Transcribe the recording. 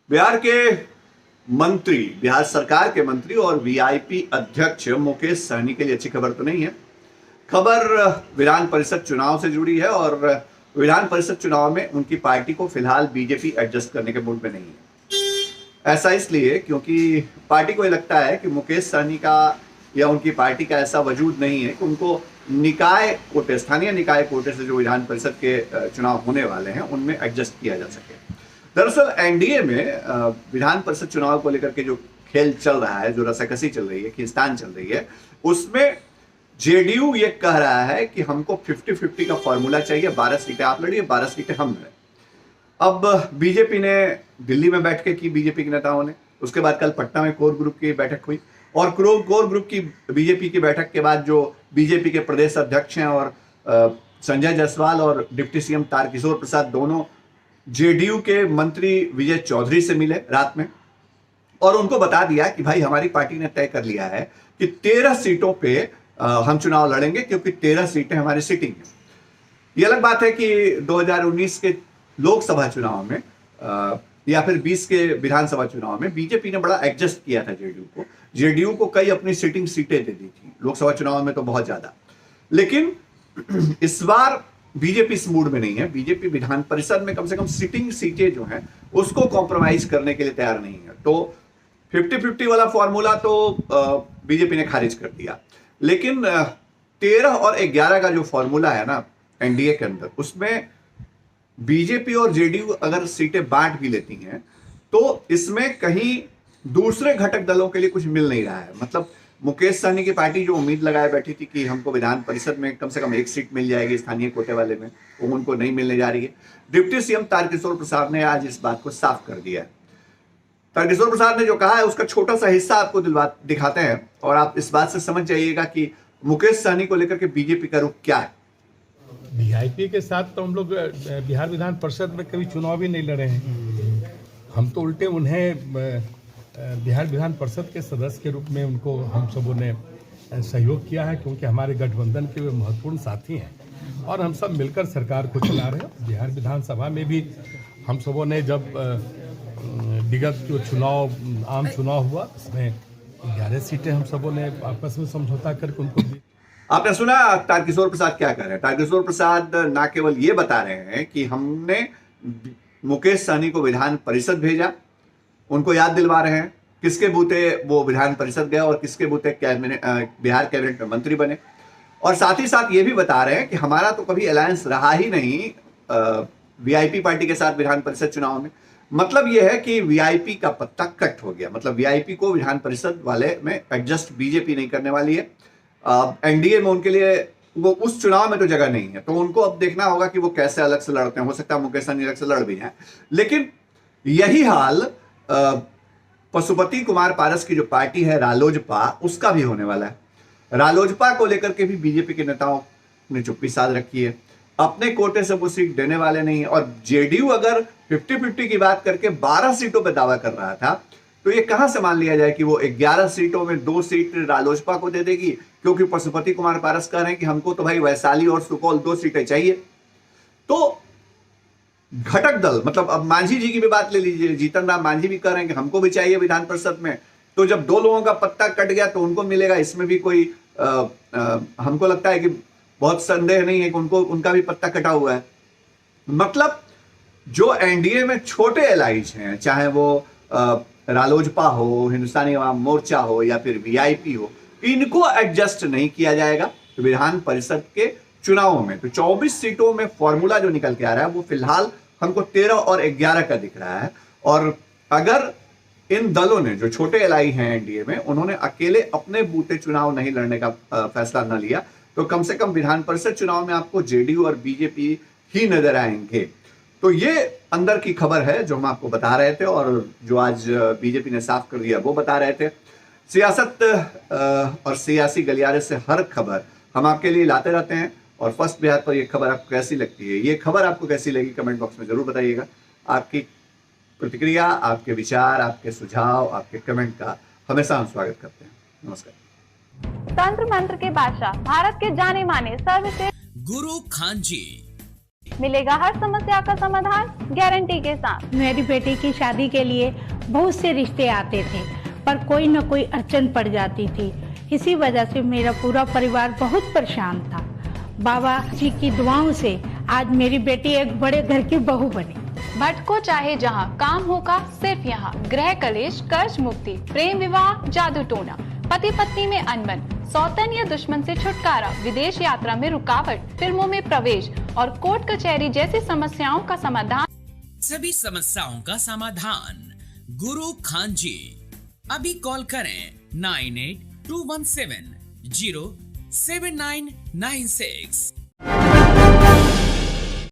बिहार के मंत्री, बिहार सरकार के मंत्री और वीआईपी अध्यक्ष मुकेश सहनी के लिए अच्छी खबर तो नहीं है। खबर विधान परिषद चुनाव से जुड़ी है और विधान परिषद चुनाव में उनकी पार्टी को फिलहाल बीजेपी एडजस्ट करने के मूड में नहीं है। ऐसा इसलिए क्योंकि पार्टी को ये लगता है कि मुकेश सहनी का या उनकी पार्टी का ऐसा वजूद नहीं है कि उनको निकाय कोटे, स्थानीय निकाय कोटे से जो विधान परिषद के चुनाव होने वाले हैं उनमें एडजस्ट किया जा सके। दरअसल एनडीए में विधान परिषद चुनाव को लेकर के जो खेल चल रहा है, जो रसाकसी चल रही है, खींचतान चल रही है, उसमें जेडीयू ये कह रहा है कि हमको 50-50 का फॉर्मूला चाहिए, 12 सीटें आप लड़िए, 12 सीटें हम लड़े। अब बीजेपी ने दिल्ली में बैठ के की, बीजेपी के नेताओं ने, उसके बाद कल पटना में कोर ग्रुप की बैठक हुई और कोर ग्रुप की बीजेपी की बैठक के बाद जो बीजेपी के प्रदेश अध्यक्ष हैं और संजय जायसवाल और डिप्टी सीएम तारकिशोर प्रसाद दोनों जेडीयू के मंत्री विजय चौधरी से मिले रात में और उनको बता दिया कि भाई हमारी पार्टी ने तय कर लिया है कि 13 सीटों पे हम चुनाव लड़ेंगे क्योंकि 13 सीटें हमारी सिटिंग है। ये अलग बात है कि 2019 के लोकसभा चुनाव में या फिर 20 के विधानसभा चुनाव में बीजेपी ने बड़ा एडजस्ट किया था जेडीयू को कई अपनी सिटिंग सीटें दे दी थी, लोकसभा चुनाव में तो बहुत ज्यादा। लेकिन इस बार बीजेपी इस मूड में नहीं है। बीजेपी विधान परिषद में कम से कम सिटिंग सीटें जो हैं उसको कॉम्प्रोमाइज करने के लिए तैयार नहीं है। तो 50-50 वाला फॉर्मूला तो बीजेपी ने खारिज कर दिया, लेकिन 13 और 11 का जो फॉर्मूला है ना एनडीए के अंदर, उसमें बीजेपी और जेडीयू अगर सीटें बांट भी लेती हैं तो इसमें कहीं दूसरे घटक दलों के लिए कुछ मिल नहीं रहा है। मतलब मुकेश सहनी की पार्टी जो उम्मीद लगाए बैठी थी कि हमको विधान परिषद में कम से कम 1 सीट मिल जाएगी स्थानीय कोटे वाले में, वो उनको नहीं मिलने जा रही है। डिप्टी सीएम तारकिशोर प्रसाद ने आज इस बात को साफ कर दिया है। तारकिशोर प्रसाद ने जो कहा है उसका छोटा सा हिस्सा आपको दिखाते हैं और आप इस बात से समझ जाइएगा कि मुकेश सहनी को लेकर के बीजेपी का रुख क्या है। वीआईपी के साथ तो हम लोग बिहार विधान परिषद में कभी चुनाव ही नहीं लड़े हैं। हम तो उल्टे उन्हें बिहार विधान परिषद के सदस्य के रूप में उनको हम सबों ने सहयोग किया है, क्योंकि हमारे गठबंधन के वे महत्वपूर्ण साथी हैं और हम सब मिलकर सरकार को चला रहे हैं। बिहार विधानसभा में भी हम सबों ने जब विगत जो चुनाव, आम चुनाव हुआ, उसमें 11 सीटें हम सबों ने आपस में समझौता करके उनको दी। आपने सुना तारकिशोर प्रसाद क्या कह रहे हैं। तारकिशोर प्रसाद ना केवल ये बता रहे हैं कि हमने मुकेश सहनी को विधान परिषद भेजा, उनको याद दिलवा रहे हैं किसके बूते वो विधान परिषद गया और किसके बूते बिहार कैबिनेट में मंत्री बने, और साथ ही साथ ये भी बता रहे हैं कि हमारा तो कभी अलायंस रहा ही नहीं वीआईपी पार्टी के साथ विधान परिषद चुनाव में। मतलब यह है कि वीआईपी का पत्ता कट हो गया। मतलब वीआईपी को विधान परिषद वाले में एडजस्ट बीजेपी नहीं करने वाली है। एनडीए में उनके लिए वो उस चुनाव में तो जगह नहीं है, तो उनको अब देखना होगा कि वो कैसे अलग से लड़ते हैं। हो सकता है मुकेश सहनी अलग से लड़ भी जाए। लेकिन यही हाल पशुपति कुमार पारस की जो पार्टी है रालोजपा, उसका भी होने वाला है। रालोजपा को लेकर के भी बीजेपी के नेताओं ने चुप्पी साध रखी है, अपने कोटे से वो सीट देने वाले नहीं है। और जेडीयू अगर 50-50 की बात करके 12 सीटों पर दावा कर रहा था तो ये कहां से मान लिया जाए कि वो 11 सीटों में 2 सीट रालोजपा को दे देगी, क्योंकि पशुपति कुमार पारस कह रहे हैं कि हमको तो भाई वैशाली और सुपौल 2 सीटें चाहिए। तो घटक दल, मतलब अब मांझी जी की भी बात ले लीजिए, जीतन राम मांझी भी कह रहे हैं कि हमको भी चाहिए विधान परिषद में। तो जब 2 लोगों का पत्ता कट गया तो उनको मिलेगा, इसमें भी कोई हमको लगता है कि बहुत संदेह नहीं है कि उनका भी पत्ता कटा हुआ है। मतलब जो एनडीए में छोटे एलाइज हैं, चाहे वो रालोजपा हो, हिंदुस्तानी अवाम मोर्चा हो या फिर वीआईपी हो, इनको एडजस्ट नहीं किया जाएगा विधान परिषद के चुनावों में। तो 24 सीटों में फॉर्मूला जो निकल के आ रहा है वो फिलहाल हमको 13 और 11 का दिख रहा है। और अगर इन दलों ने, जो छोटे एलआई हैं एनडीए में, उन्होंने अकेले अपने बूते चुनाव नहीं लड़ने का फैसला न लिया तो कम से कम विधान परिषद चुनाव में आपको जेडीयू और बीजेपी ही नजर आएंगे। तो ये अंदर की खबर है जो हम आपको बता रहे थे और जो आज बीजेपी ने साफ कर दिया वो बता रहे थे। सियासत और सियासी गलियारे से हर खबर हम आपके लिए लाते रहते हैं और फर्स्ट बिहार पर ये खबर आपको कैसी लगती है, ये खबर आपको कैसी लगी, कमेंट बॉक्स में जरूर बताइएगा। आपकी प्रतिक्रिया, आपके विचार, आपके सुझाव, आपके कमेंट का हमेशा हम स्वागत करते हैं। नमस्कार। तंत्र मंत्र के बादशाह, भारत के जाने माने सर्वश्रेष्ठ गुरु खान जी मिलेगा हर समस्या का समाधान गारंटी के साथ। मेरी बेटी की शादी के लिए बहुत से रिश्ते आते थे, पर कोई न कोई अड़चन पड़ जाती थी। इसी वजह से मेरा पूरा परिवार बहुत परेशान था। बाबा जी की दुआओं से आज मेरी बेटी एक बड़े घर की बहू बनी। भटको चाहे जहां, काम होगा सिर्फ यहाँ। गृह कलेश, कर्ज मुक्ति, प्रेम विवाह, जादू टोना, पति पत्नी में अनबन, सौतन या दुश्मन से छुटकारा, विदेश यात्रा में रुकावट, फिल्मों में प्रवेश और कोर्ट कचहरी जैसी समस्याओं का समाधान। सभी समस्याओं का समाधान गुरु खान जी। अभी कॉल करें 9821707996।